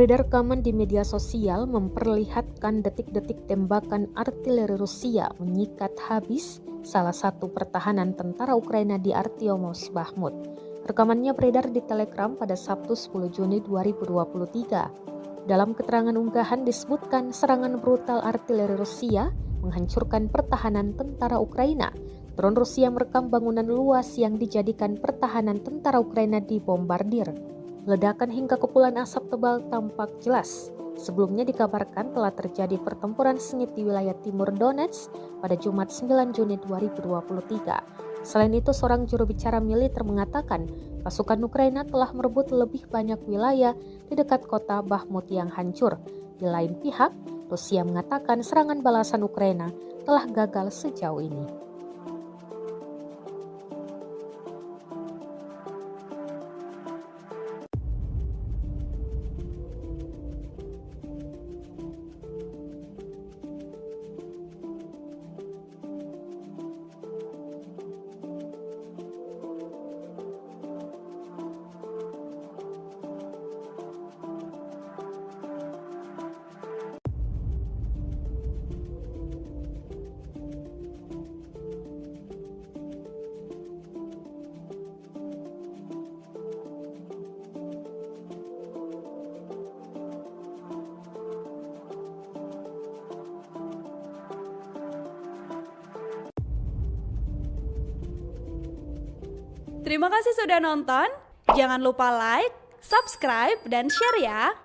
Beredar rekaman di media sosial memperlihatkan detik-detik tembakan artileri Rusia menyikat habis salah satu pertahanan tentara Ukraina di Artyomov Bakhmut. Rekamannya beredar di Telegram pada Sabtu 10 Juni 2023. Dalam keterangan unggahan disebutkan serangan brutal artileri Rusia menghancurkan pertahanan tentara Ukraina. Drone Rusia merekam bangunan luas yang dijadikan pertahanan tentara Ukraina dibombardir. Ledakan hingga kepulan asap tebal tampak jelas. Sebelumnya dikabarkan telah terjadi pertempuran sengit di wilayah timur Donetsk pada Jumat 9 Juni 2023. Selain itu, seorang juru bicara militer mengatakan pasukan Ukraina telah merebut lebih banyak wilayah di dekat kota Bakhmut yang hancur. Di lain pihak, Rusia mengatakan serangan balasan Ukraina telah gagal sejauh ini. Terima kasih sudah nonton. Jangan lupa like, subscribe, dan share ya.